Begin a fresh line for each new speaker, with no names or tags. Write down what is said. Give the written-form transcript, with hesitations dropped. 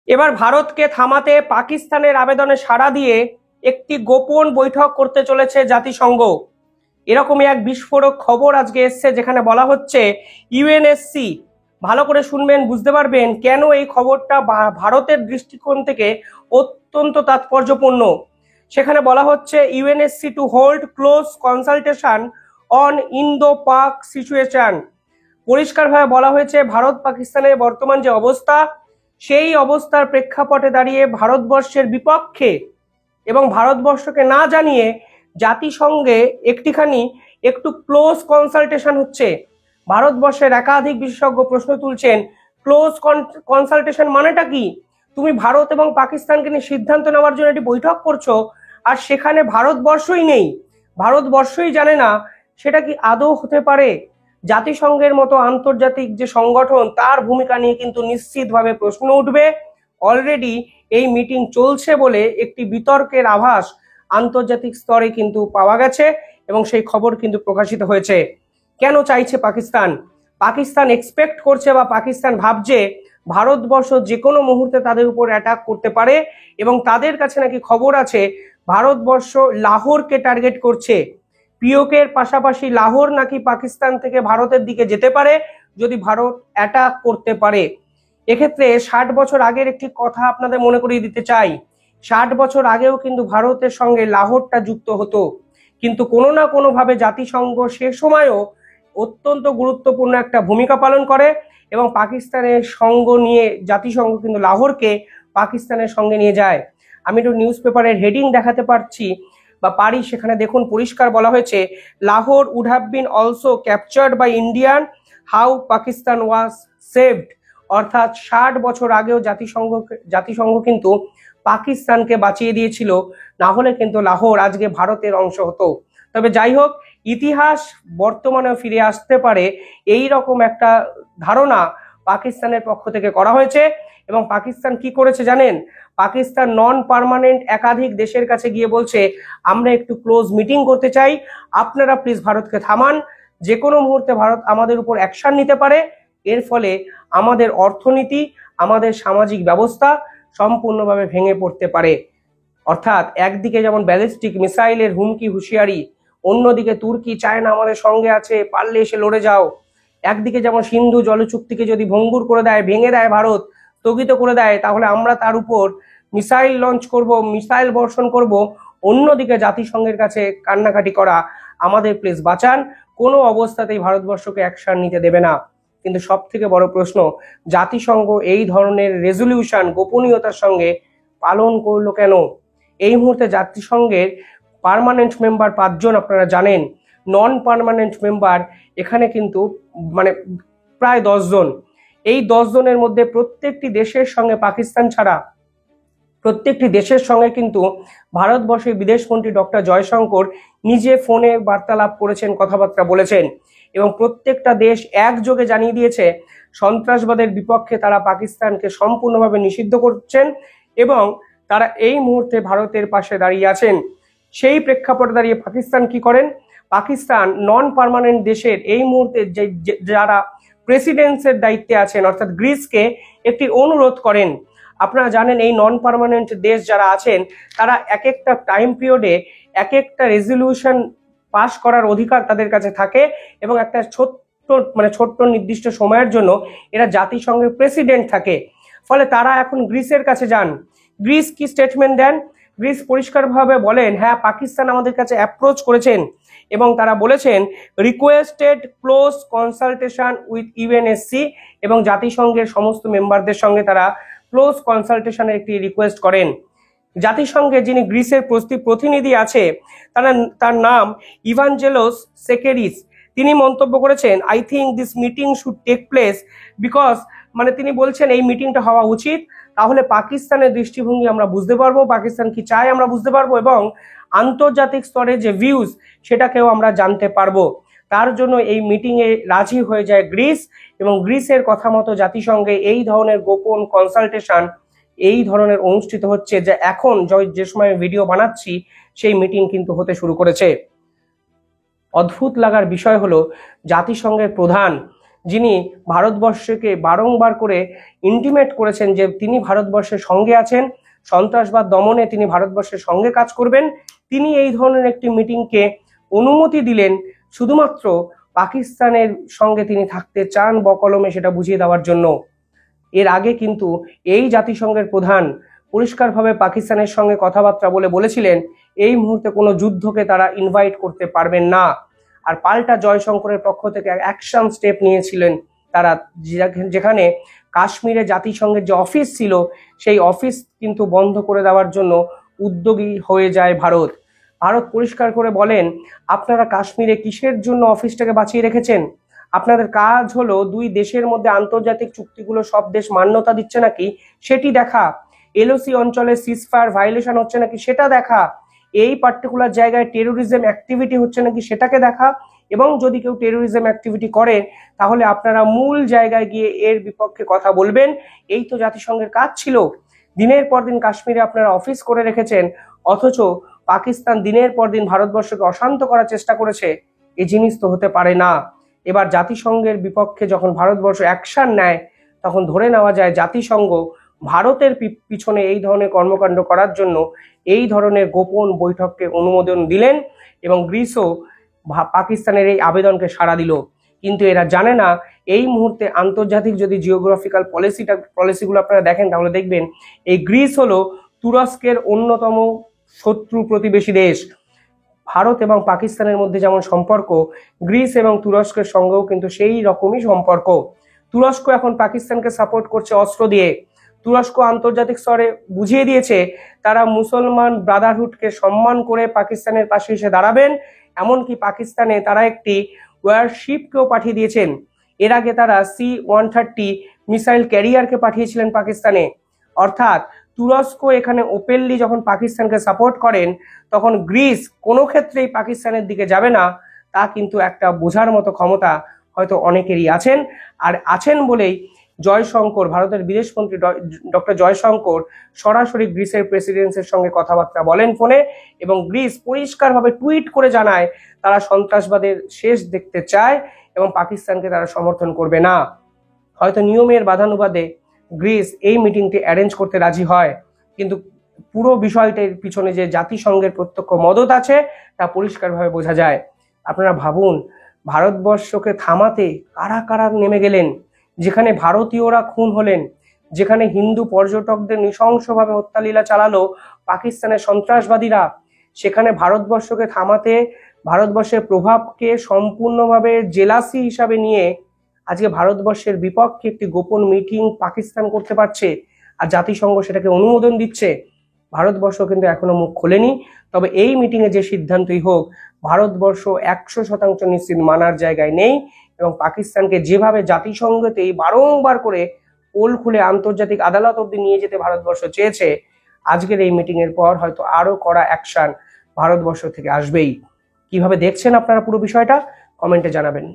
এবার ভারতকে থামাতে পাকিস্তানের আবেদনে সাড়া দিয়ে একটি গোপন বৈঠক করতে চলেছে জাতিসংঘ। এরকমই এক বিস্ফোরক খবর আজকে এসছে, যেখানে বলা হচ্ছে ইউএনএসসি, ভালো করে শুনবেন বুঝতে পারবেন কেন এই খবরটা ভারতের দৃষ্টিকোণ থেকে অত্যন্ত তাৎপর্যপূর্ণ। সেখানে বলা হচ্ছে UNSC to hold close consultation on Indo পাক সিচুয়েশন। পরিষ্কারভাবে বলা হয়েছে ভারত পাকিস্তানের বর্তমান যে অবস্থা, সেই অবস্থার প্রেক্ষাপটে দাঁড়িয়ে ভারতবর্ষের বিপক্ষে এবং ভারতবর্ষকে না জানিয়ে জাতিসংঘে একটু ক্লোজ কনসালটেশন হচ্ছে। ভারতবর্ষের একাধিক বিশেষজ্ঞ প্রশ্ন তুলছেন, ক্লোজ কনসালটেশন মানেটা কি? তুমি ভারত এবং পাকিস্তানকে নিয়ে সিদ্ধান্ত নেওয়ার জন্য একটি বৈঠক করছো, আর সেখানে ভারতবর্ষই নেই, ভারতবর্ষই জানে না, সেটা কি আদৌ হতে পারে? জাতিসংঘের মতো আন্তর্জাতিক যে সংগঠন, তার ভূমিকা নিয়ে কিন্তু নিশ্চিতভাবে প্রশ্ন উঠবে। অলরেডি এই মিটিং চলছে বলে একটি বিতর্কের আভাস আন্তর্জাতিক স্তরে কিন্তু পাওয়া গেছে এবং সেই খবর কিন্তু প্রকাশিত হয়েছে। কেন চাইছে পাকিস্তান? পাকিস্তান এক্সপেক্ট করছে বা পাকিস্তান ভাবছে ভারতবর্ষ যে কোনো মুহূর্তে তাদের উপর অ্যাটাক করতে পারে, এবং তাদের কাছে নাকি খবর আছে ভারতবর্ষ লাহোরকে টার্গেট করছে। পিওকের পাশাপাশি লাহোর নাকি পাকিস্তান থেকে ভারতের দিকে যেতে পারে যদি ভারত অ্যাটাক করতে পারে। এক্ষেত্রে 60 বছর আগের একটি কথা আপনাদের মনে করিয়ে দিতে চাই। 60 বছর আগেও কিন্তু ভারতের সঙ্গে লাহোরটা যুক্ত হতো, কিন্তু কোনো না কোনো ভাবে জাতিসংঘ সে সময়ও অত্যন্ত গুরুত্বপূর্ণ একটা ভূমিকা পালন করে এবং পাকিস্তানের সঙ্গ নিয়ে জাতিসংঘ কিন্তু লাহোরকে পাকিস্তানের সঙ্গে নিয়ে যায়। আমি একটু নিউজ পেপারের হেডিং দেখাতে পারি, সেখানে দেখুন পরিষ্কার বলা হয়েছে Lahore would have been also captured by Indian, how Pakistan was saved. অর্থাৎ 60 বছর আগেও জাতিসংঘ কিন্তু পাকিস্তানকে বাঁচিয়ে দিয়েছিল, না হলে কিন্তু লাহোর আজকে ভারতের অংশ হতো। তবে যাই হোক, ইতিহাস বর্তমানেও ফিরে আসতে পারে, এই রকম একটা ধারণা পাকিস্তানের পক্ষ থেকে করা হয়েছে। এবং পাকিস্তান কি করেছে জানেন? পাকিস্তান নন পার্মানেন্ট একাধিক দেশের কাছে গিয়ে বলছে আমরা একটু ক্লোজ মিটিং করতে চাই, আপনারা প্লিজ ভারতকে থামান, যে কোনো মুহূর্তে ভারত আমাদের উপর অ্যাকশন নিতে পারে, এর ফলে আমাদের অর্থনীতি, আমাদের সামাজিক ব্যবস্থা সম্পূর্ণভাবে ভেঙে পড়তে পারে। অর্থাৎ একদিকে যেমন ব্যালিস্টিক মিসাইলের হুমকি হুঁশিয়ারি, অন্যদিকে তুর্কি চায়না আমাদের সঙ্গে আছে, পারলে এসে লড়ে যাও। একদিকে যেমন সিন্ধু জল চুক্তিকে যদি ভঙ্গুর করে দেয়, ভেঙে দেয় ভারত, স্থগিত করে দেয়, তাহলে আমরা তার উপর মিসাইল লঞ্চ করব, মিসাইল বর্ষণ করব। অন্যদিকে জাতিসংঘের কাছে কান্নাকাটি করা, আমাদের প্লিজ বাঁচান, কোনো অবস্থাতেই ভারতবর্ষকে অ্যাকশন নিতে দেবে না। কিন্তু সব থেকে বড় প্রশ্ন, জাতিসংঘ এই ধরনের রেজলিউশন গোপনীয়তার সঙ্গে পালন করলো কেন? এই মুহূর্তে জাতিসংঘের পার্মানেন্ট মেম্বার 5 জন আপনারা জানেন, নন পার্মানেন্ট মেম্বার এখানে কিন্তু মানে প্রায় 10 জন। এই 10 জনের মধ্যে প্রত্যেকটি দেশের সঙ্গে, পাকিস্তান ছাড়া প্রত্যেকটি দেশের সঙ্গে কিন্তু ভারতবর্ষের বিদেশমন্ত্রী ডক্টর জয়শঙ্কর নিজে ফোনে বার্তালাপ করেছেন, কথাবার্তা বলেছেন, এবং প্রত্যেকটা দেশ একযোগে জানিয়ে দিয়েছে সন্ত্রাসবাদের বিপক্ষে তারা পাকিস্তানকে সম্পূর্ণভাবে নিষিদ্ধ করছেন এবং তারা এই মুহূর্তে ভারতের পাশে দাঁড়িয়ে আছেন। সেই প্রেক্ষাপটে দাঁড়িয়ে পাকিস্তান কি করেন? পাকিস্তান নন পার্মানেন্ট দেশের এই মুহূর্তে যারা প্রেসিডেন্সের দায়িত্বে আছেন, অর্থাৎ গ্রিসকে একটি অনুরোধ করেন। আপনারা জানেন এই নন পার্মানেন্ট দেশ যারা আছেন, তারা এক একটা টাইম পিরিয়ডে এক একটা রেজলিউশন পাস করার অধিকার তাদের কাছে থাকে এবং একটা ছোট্ট নির্দিষ্ট সময়ের জন্য এরা জাতিসংঘের প্রেসিডেন্ট থাকে। ফলে তারা এখন গ্রিসের কাছে যান। গ্রিস কি স্টেটমেন্ট দেন? গ্রিস পরিষ্কারভাবে বলেন, হ্যাঁ পাকিস্তান আমাদের কাছে অ্যাপ্রোচ করেছেন এবং তারা বলেছেন requested close consultation with UNSC, এবং জাতিসংঘের সমস্ত মেম্বারদের সঙ্গে তারা ক্লোজ কনসালটেশনের একটি রিকোয়েস্ট করেন। জাতিসংঘে যিনি গ্রিসের প্রতিনিধি আছে, তার নাম ইভাঞ্জেলোস সেকেরিস। তিনি মন্তব্য করেছেন, I think this meeting should take place because, তিনি বলছেন এই মিটিংটা হওয়া উচিত, তাহলে পাকিস্তানের দৃষ্টিভঙ্গি আমরা বুঝতে পারবো, পাকিস্তান কি চায় আমরা বুঝতে পারবো, এবং আন্তর্জাতিক স্তরে যে ভিউজ সেটাকেও আমরা জানতে পারবো। তার জন্য এই মিটিংয়ে রাজি হয়ে যায় গ্রিস, এবং গ্রিসের কথা মতো জাতিসংঘে এই ধরনের গোপন কনসালটেশন এই ধরনের অনুষ্ঠিত হচ্ছে, যে এখন যে সময় ভিডিও বানাচ্ছি সেই মিটিং কিন্তু হতে শুরু করেছে। অদ্ভুত লাগার বিষয় হলো জাতিসংঘের প্রধান যিনি ভারতবর্ষকে বারংবার করে ইন্টিমেট করেছেন যে তিনি ভারতবর্ষের সঙ্গে আছেন, সন্ত্রাসবাদ দমনে তিনি ভারতবর্ষের সঙ্গে কাজ করবেন, তিনি এই ধরনের একটি মিটিংকে অনুমতি দিলেন শুধুমাত্র পাকিস্তানের সঙ্গে তিনি থাকতে চান বকলমে সেটা বুঝিয়ে দেওয়ার জন্য। এর আগে কিন্তু এই জাতিসংঘের প্রধান পরিষ্কারভাবে পাকিস্তানের সঙ্গে কথাবার্তা বলেছিলেন এই মুহূর্তে কোনো যুদ্ধকে তারা ইনভাইট করতে পারবেন না। আর পাল্টা জয়শঙ্করের পক্ষ থেকে অ্যাকশন স্টেপ নিয়েছিলেন তারা, যেখানে কাশ্মীরে জাতিসংঘের যে অফিস ছিল সেই অফিস কিন্তু বন্ধ করে দেওয়ার জন্য উদ্যোগী হয়ে যায় ভারত। ভারত পরিষ্কার করে বলেন, আপনারা কাশ্মীরে কিসের জন্য অফিসটাকে বাঁচিয়ে রেখেছেন? আপনাদের কাজ হলো দুই দেশের মধ্যে আন্তর্জাতিক চুক্তিগুলো সব দেশ মান্যতা দিচ্ছে নাকি সেটি দেখা, এলওসি অঞ্চলে সিজফায়ার ভায়োলেশন হচ্ছে নাকি সেটা দেখা, এই পার্টিকুলার জায়গায় টেরোরিজম অ্যাক্টিভিটি হচ্ছে নাকি সেটাকে দেখা, এবং যদি কেউ টেরোরিজম অ্যাক্টিভিটি করে তাহলে আপনারা মূল জায়গায় গিয়ে এর বিপক্ষে কথা বলবেন। এই তো জাতিসংঘের কাজ ছিল। দিনের পর দিন কাশ্মীরে আপনারা অফিস করে রেখেছেন, অথচ পাকিস্তান দিনের পর দিন ভারতবর্ষকে অশান্ত করার চেষ্টা করেছে। এই জিনিস তো হতে পারে না। এবার জাতিসংঘের বিপক্ষে যখন ভারতবর্ষ অ্যাকশন নেয় তখন ধরে নেওয়া যায় জাতিসংঘ ভারতের পিছনে এই ধরনের কর্মকাণ্ড করার জন্য এই ধরনের গোপন বৈঠককে অনুমোদন দিলেন, এবং গ্রিসও পাকিস্তানের এই আবেদনকে সাড়া দিল। কিন্তু এরা জানে না এই মুহূর্তে আন্তর্জাতিক যদি জিওগ্রাফিক্যাল পলিসিগুলো আপনারা দেখেন তাহলে দেখবেন এই গ্রিস হলো তুরস্কের অন্যতম শত্রু প্রতিবেশী দেশ। ভারত এবং পাকিস্তানের মধ্যে যেমন সম্পর্ক, গ্রিস এবং তুরস্কের সঙ্গেও কিন্তু সেই রকমই সম্পর্ক। তুরস্ক এখন পাকিস্তানকে সাপোর্ট করছে অস্ত্র দিয়ে। তুরস্ক আন্তর্জাতিক স্তরে বুঝিয়ে দিয়েছে তারা মুসলমান ব্রাদারহুডকে সম্মান করে পাকিস্তানের পাশে এসে দাঁড়াবেন। এমনকি পাকিস্তানে তারা একটি ওয়ারশিপকেও পাঠিয়ে দিয়েছেন। এর আগে তারা C-130 মিসাইল ক্যারিয়ারকে পাঠিয়েছিলেন পাকিস্তানে। অর্থাৎ তুরস্ক এখানে ওপেনলি যখন পাকিস্তানকে সাপোর্ট করেন তখন গ্রিস কোনো ক্ষেত্রেই পাকিস্তানের দিকে যাবে না, তা কিন্তু একটা বোঝার মতো ক্ষমতা হয়তো অনেকেরই আছেন। আর আছেন বলেই জয়শঙ্কর, ভারতের বিদেশমন্ত্রী ডক্টর জয়শঙ্কর সরাসরি গ্রিসের প্রেসিডেন্টের সঙ্গে কথাবার্তা বলেন ফোনে, এবং গ্রিস পরিষ্কারভাবে টুইট করে জানায় তারা সন্ত্রাসবাদের শেষ দেখতে চায় এবং পাকিস্তানকে তারা সমর্থন করবে না। হয়তো নিয়মের বাধানুবাদে গ্রিস এই মিটিংটি অ্যারেঞ্জ করতে রাজি হয়, কিন্তু পুরো বিষয়টির পিছনে যে জাতিসংঘের প্রত্যক্ষ মদত আছে তা পরিষ্কারভাবে বোঝা যায়। আপনারা ভাবুন, ভারতবর্ষকে থামাতে কারা কারা নেমে গেলেন, যেখানে ভারতীয়রা খুন হলেন, যেখানে হিন্দু পর্যটকদের নৃশংসভাবে হত্যালীলা চালালো পাকিস্তানের সন্ত্রাসবাদীরা, সেখানে ভারতবর্ষকে থামাতে ভারতবর্ষের প্রভাবকে সম্পূর্ণভাবে জেলাসি হিসাবে নিয়ে আজকে ভারতবর্ষের বিপক্ষে একটি গোপন মিটিং পাকিস্তান করতে পারছে, আর জাতিসংঘ সেটাকে অনুমোদন দিচ্ছে। ভারতবর্ষ কিন্তু এখনো মুখ খোলেনি। তবে এই মিটিংয়ে যে সিদ্ধান্তই হোক, ভারতবর্ষ 100% নিশ্চিত মানার জায়গায় নেই, এবং পাকিস্তানকে যেভাবে জাতিসংঘতেই বারংবার করে পোল খুলে আন্তর্জাতিক আদালত অব্দি নিয়ে যেতে ভারতবর্ষ চেয়েছে, আজকের এই মিটিং এর পর হয়তো আরো কড়া অ্যাকশন ভারতবর্ষ থেকে আসবেই। কিভাবে দেখছেন আপনারা পুরো বিষয়টা কমেন্টে জানাবেন।